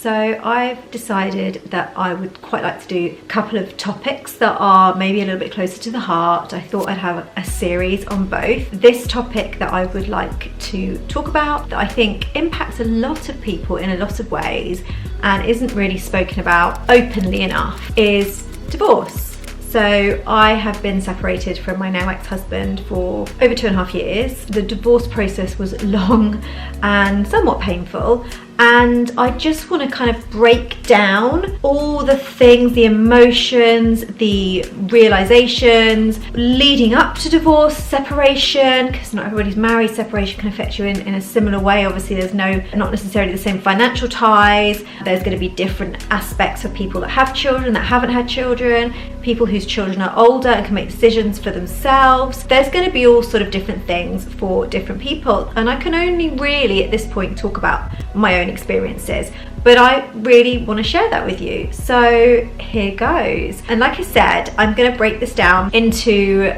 So I've decided that I would quite like to do a couple of topics that are maybe a little bit closer to the heart. I thought I'd have a series on both. This topic that I would like to talk about, that I think impacts a lot of people in a lot of ways and isn't really spoken about openly enough, is divorce. So I have been separated from my now ex-husband for over 2.5 years. The divorce process was long and somewhat painful, and I just want to kind of break down all the things, the emotions, the realizations leading up to divorce, separation, because not everybody's married. Separation can affect you in a similar way. Obviously there's not necessarily the same financial ties. There's going to be different aspects for people that have children, that haven't had children, people whose children are older and can make decisions for themselves. There's going to be all sort of different things for different people, and I can only really at this point talk about my own experiences, but I really want to share that with you. So here goes. And like I said, I'm going to break this down into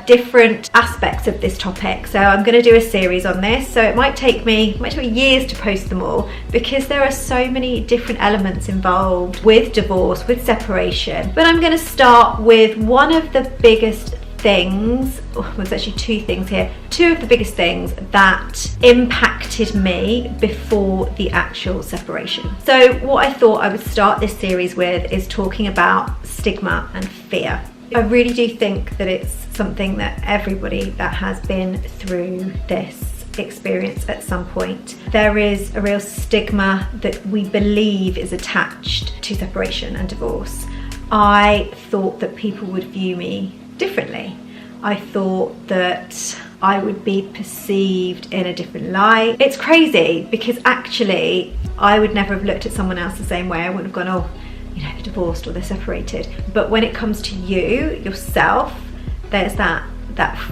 different aspects of this topic. So I'm going to do a series on this. So it might take me years to post them all, because there are so many different elements involved with divorce, with separation. But I'm going to start with one of the biggest things, there's actually two things here, two of the biggest things that impacted me before the actual separation. So what I thought I would start this series with is talking about stigma and fear. I really do think that it's something that everybody that has been through this experience at some point, there is a real stigma that we believe is attached to separation and divorce. I thought that people would view me differently. I thought that I would be perceived in a different light. It's crazy, because actually I would never have looked at someone else the same way. I wouldn't have gone, oh, you know, they're divorced or they're separated. But when it comes to you, yourself, there's that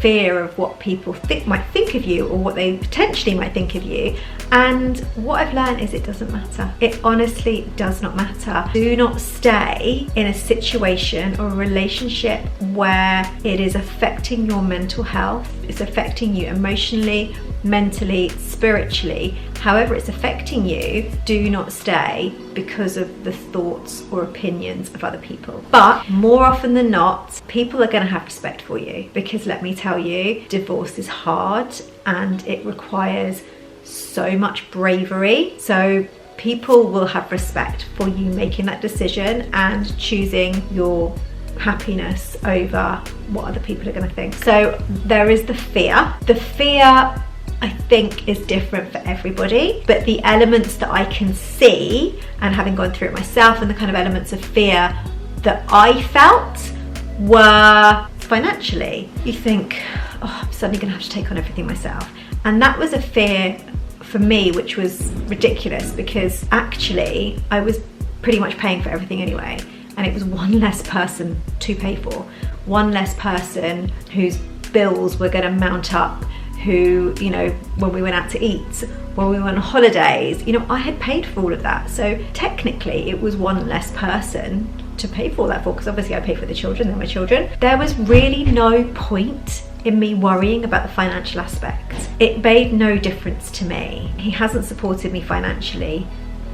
fear of what people might think of you, or what they potentially might think of you. And what I've learned is it doesn't matter. It honestly does not matter. Do not stay in a situation or a relationship where it is affecting your mental health, it's affecting you emotionally, mentally, spiritually. However it's affecting you, do not stay because of the thoughts or opinions of other people. But more often than not, people are going to have respect for you, because let me tell you, divorce is hard and it requires so much bravery. So people will have respect for you making that decision and choosing your happiness over what other people are going to think. So there is the fear. The fear, I think, is different for everybody, but the elements that I can see, and having gone through it myself, and the kind of elements of fear that I felt were financially. You think, oh, I'm suddenly going to have to take on everything myself. And that was a fear for me, which was ridiculous, because actually I was pretty much paying for everything anyway, and it was one less person to pay for, one less person whose bills were going to mount up, who, you know, when we went out to eat, when we went on holidays, you know, I had paid for all of that. So technically it was one less person to pay for all that for, because obviously I pay for the children, they're my children. There was really no point in me worrying about the financial aspect. It made no difference to me. He hasn't supported me financially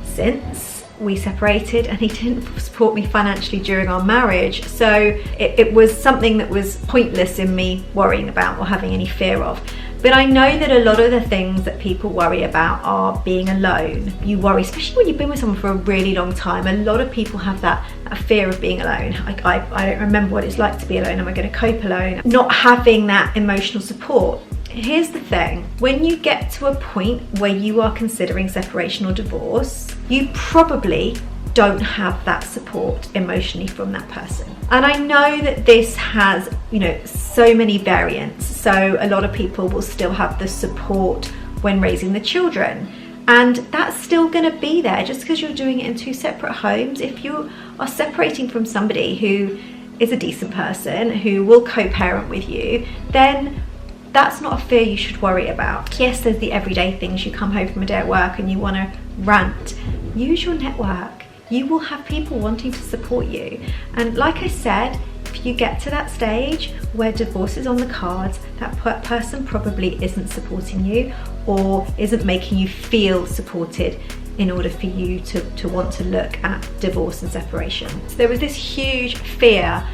since we separated, and he didn't support me financially during our marriage. So it was something that was pointless in me worrying about or having any fear of. But I know that a lot of the things that people worry about are being alone. You worry, especially when you've been with someone for a really long time. A lot of people have that fear of being alone. I don't remember what it's like to be alone. Am I going to cope alone? Not having that emotional support. Here's the thing, when you get to a point where you are considering separation or divorce, you probably don't have that support emotionally from that person. And I know that this has, you know, so many variants. So a lot of people will still have the support when raising the children, and that's still going to be there just because you're doing it in two separate homes. If you are separating from somebody who is a decent person, who will co-parent with you, then that's not a fear you should worry about. Yes, there's the everyday things. You come home from a day at work and you want to rant. Use your network. You will have people wanting to support you. And like I said, if you get to that stage where divorce is on the cards, that person probably isn't supporting you or isn't making you feel supported. in order for you to want to look at divorce and separation. So there was this huge fear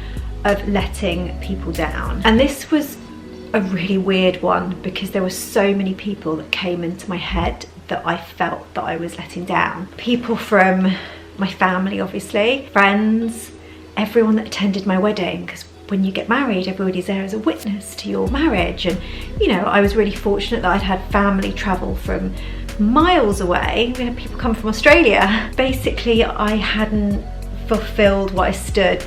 of letting people down, and this was a really weird one because there were so many people that came into my head that I felt that I was letting down. People from my family, obviously, friends, everyone that attended my wedding, because when you get married, everybody's there as a witness to your marriage. And you know, I was really fortunate that I'd had family travel from miles away. We had people come from Australia. Basically, I hadn't fulfilled what I stood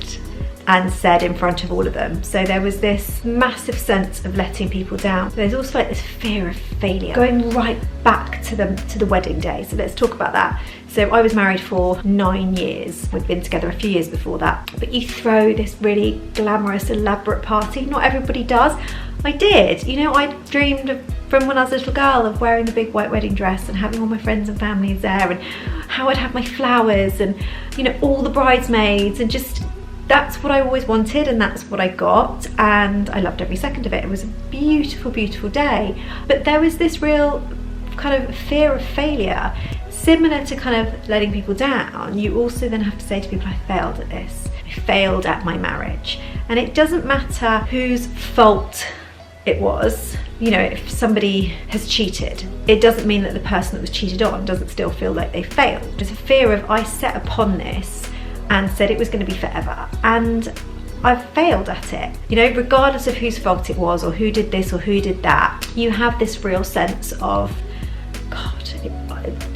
and said in front of all of them. So there was this massive sense of letting people down. There's also like this fear of failure, going right back to the wedding day. So let's talk about that. So I was married for 9 years. We'd been together a few years before that. But you throw this really glamorous, elaborate party. Not everybody does. I did. You know, I dreamed of, from when I was a little girl, of wearing the big white wedding dress and having all my friends and families there, and how I'd have my flowers and, you know, all the bridesmaids, and just, that's what I always wanted, and that's what I got, and I loved every second of it. It was a beautiful, beautiful day. But there was this real kind of fear of failure. Similar to kind of letting people down, you also then have to say to people, I failed at this. I failed at my marriage. And it doesn't matter whose fault it was. You know, if somebody has cheated, it doesn't mean that the person that was cheated on doesn't still feel like they failed. There's a fear of, I set upon this and said it was going to be forever, and I've failed at it. You know, regardless of whose fault it was or who did this or who did that, you have this real sense of, God,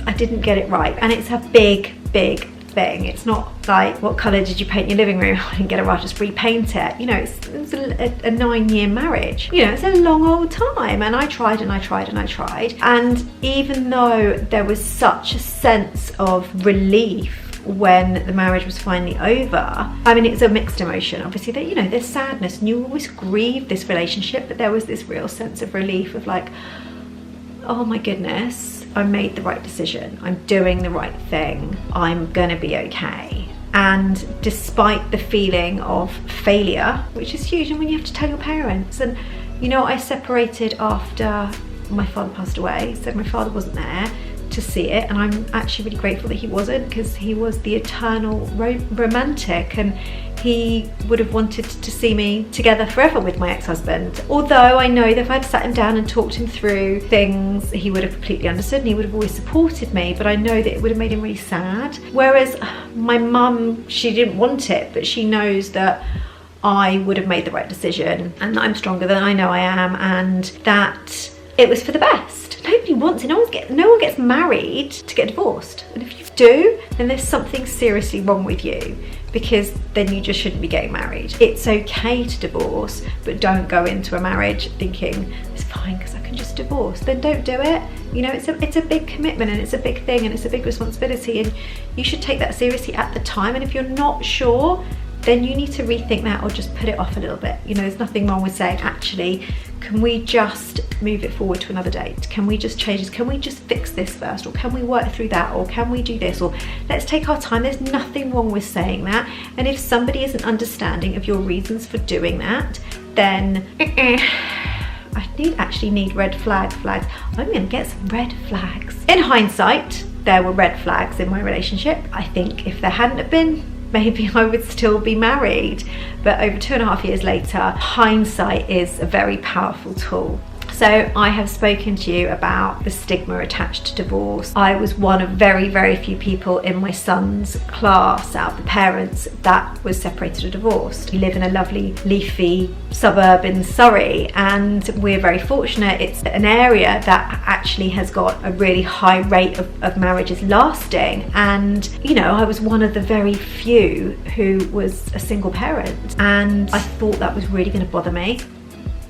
I didn't get it right. And it's a big, big thing. It's not like, what colour did you paint your living room? I didn't get it right, just repaint it. You know, it was a 9-year marriage. You know, it's a long old time, and I tried and I tried and I tried. And even though there was such a sense of relief when the marriage was finally over, I mean, it's a mixed emotion. Obviously, that, you know, there's sadness and you always grieve this relationship, but there was this real sense of relief of like, oh my goodness, I made the right decision. I'm doing the right thing. I'm gonna be okay. And despite the feeling of failure, which is huge, and when you have to tell your parents, and you know, I separated after my father passed away, so my father wasn't there to see it, and I'm actually really grateful that he wasn't, because he was the eternal romantic, and he would have wanted to see me together forever with my ex-husband. Although I know that if I'd sat him down and talked him through things, he would have completely understood and he would have always supported me, but I know that it would have made him really sad. Whereas my mum, she didn't want it, but she knows that I would have made the right decision, and that I'm stronger than I know I am, and that it was for the best. Nobody wants it. No one gets married to get divorced. And if you do, then there's something seriously wrong with you, because then you just shouldn't be getting married. It's okay to divorce, but don't go into a marriage thinking it's fine because I can just divorce. Then don't do it. You know, it's a big commitment, and it's a big thing, and it's a big responsibility, and you should take that seriously at the time. And if you're not sure, then you need to rethink that, or just put it off a little bit. You know, there's nothing wrong with saying, actually, can we just move it forward to another date? Can we just change this? Can we just fix this first? Or can we work through that? Or can we do this? Or let's take our time. There's nothing wrong with saying that. And if somebody isn't understanding of your reasons for doing that, then I actually need red flags. I'm gonna get some red flags. In hindsight, there were red flags in my relationship. I think if there hadn't have been, maybe I would still be married. But over 2.5 years later, hindsight is a very powerful tool. So I have spoken to you about the stigma attached to divorce. I was one of very, very few people in my son's class, out of the parents, that was separated or divorced. We live in a lovely leafy suburb in Surrey, and we're very fortunate. It's an area that actually has got a really high rate of marriages lasting. And you know, I was one of the very few who was a single parent, and I thought that was really going to bother me.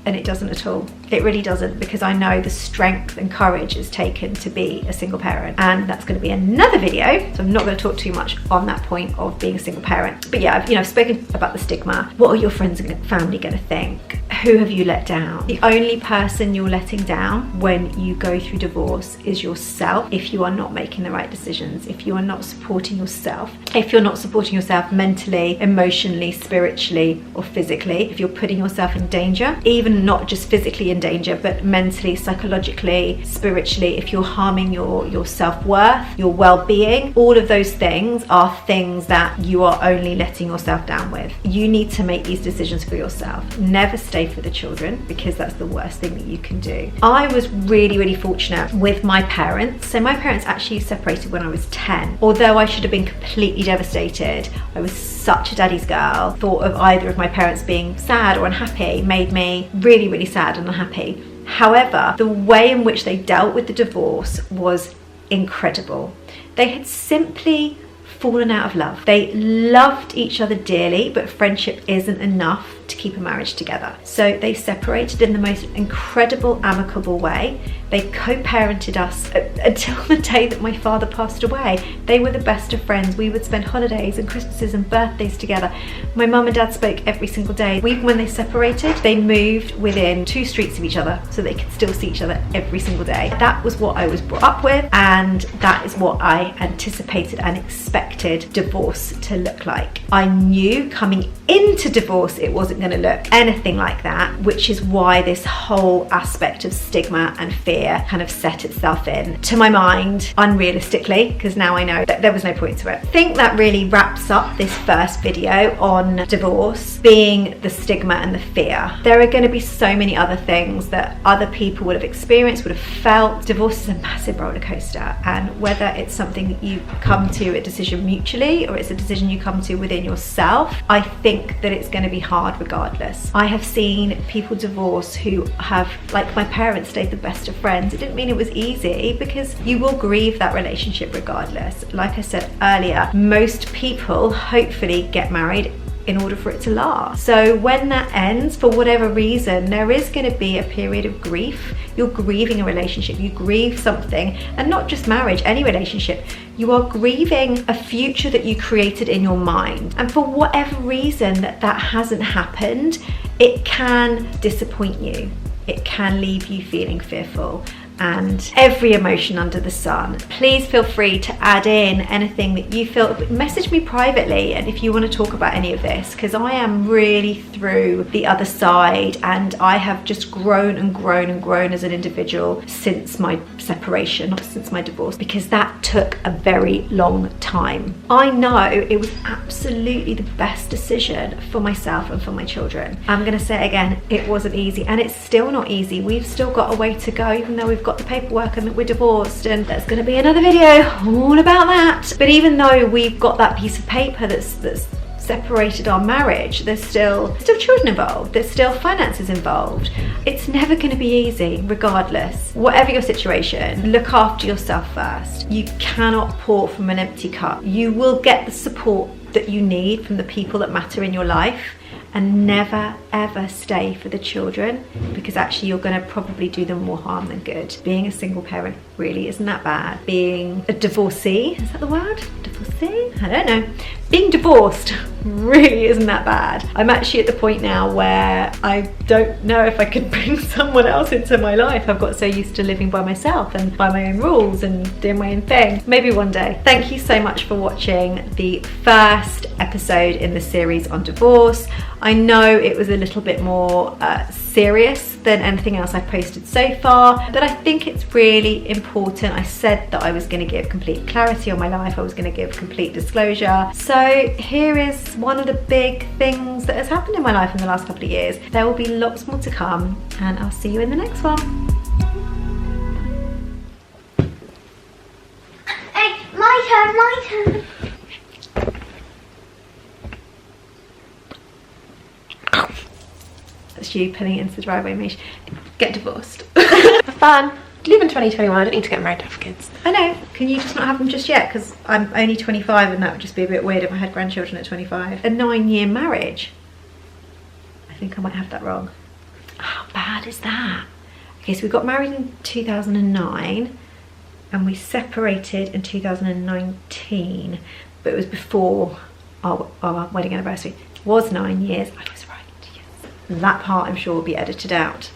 And it doesn't at all. It really doesn't, because I know the strength and courage it's taken to be a single parent. And that's going to be another video, so I'm not going to talk too much on that point of being a single parent. But yeah, I've spoken about the stigma. What are your friends and family going to think? who have you let down? The only person you're letting down when you go through divorce is yourself. If you are not making the right decisions, if you are not supporting yourself, if you're not supporting yourself mentally, emotionally, spiritually, or physically, if you're putting yourself in danger, even not just physically in danger, but mentally, psychologically, spiritually, if you're harming your self-worth, your well-being, all of those things are things that you are only letting yourself down with. You need to make these decisions for yourself. Never stay for the children, because that's the worst thing that you can do. I was really fortunate with my parents. So my parents actually separated when I was 10. Although I should have been completely devastated, I was such a daddy's girl. Thought of either of my parents being sad or unhappy made me really sad and unhappy. However, the way in which they dealt with the divorce was incredible. They had simply fallen out of love. They loved each other dearly, but friendship isn't enough to keep a marriage together. So they separated in the most incredible, amicable way. They co-parented us until the day that my father passed away. They were the best of friends. We would spend holidays and Christmases and birthdays together. My mum and dad spoke every single day. Even when they separated, they moved within 2 streets of each other so they could still see each other every single day. That was what I was brought up with, and that is what I anticipated and expected divorce to look like. I knew coming into divorce it wasn't going to look anything like that, which is why this whole aspect of stigma and fear kind of set itself in, to my mind, unrealistically, because now I know that there was no point to it. I think that really wraps up this first video on divorce, being the stigma and the fear. There are going to be so many other things that other people would have experienced, would have felt. Divorce is a massive roller coaster, and whether it's something that you come to a decision mutually or it's a decision you come to within yourself, I think that it's going to be hard regardless. I have seen people divorce who have, like my parents, stayed the best of friends. It didn't mean it was easy, because you will grieve that relationship regardless. Like I said earlier, most people hopefully get married in order for it to last. So when that ends, for whatever reason, there is going to be a period of grief. You're grieving a relationship, you grieve something, and not just marriage, any relationship. You are grieving a future that you created in your mind. And for whatever reason that hasn't happened, it can disappoint you. It can leave you feeling fearful and every emotion under the sun. Please feel free to add in anything that you feel. Message me privately, and if you want to talk about any of this, because I am really through the other side, and I have just grown as an individual since my separation, not since my divorce, because that took a very long time. I know it was absolutely the best decision for myself and for my children. I'm going to say it again, it wasn't easy, and it's still not easy. We've still got a way to go, even though we've got the paperwork and that we're divorced, and there's going to be another video all about that. But even though we've got that piece of paper that's separated our marriage, there's still children involved, there's still finances involved. It's never going to be easy regardless. Whatever your situation, look after yourself first. You cannot pour from an empty cup. You will get the support that you need from the people that matter in your life. And never ever stay for the children, because actually you're going to probably do them more harm than good. Being a single parent really isn't that bad. Being a divorcee, is that the word? Divorcee? I don't know. Being divorced really isn't that bad. I'm actually at the point now where I don't know if I could bring someone else into my life. I've got so used to living by myself and by my own rules and doing my own thing. Maybe one day. Thank you so much for watching the first episode in the series on divorce. I know it was a little bit more serious than anything else I've posted so far, but I think it's really important. I said that I was going to give complete clarity on my life, I was going to give complete disclosure. So here is one of the big things that has happened in my life in the last couple of years. There will be lots more to come, and I'll see you in the next one. Hey, my turn. That's you pulling it into the driveway, Mish. Get divorced. For fun. Live in 2021, I don't need to get married to have kids. I know. Can you just not have them just yet? Because I'm only 25, and that would just be a bit weird if I had grandchildren at 25. A 9-year marriage. I think I might have that wrong. How bad is that? Okay, so we got married in 2009 and we separated in 2019, but it was before our wedding anniversary. It was 9 years. I was right, yes. that part I'm sure will be edited out.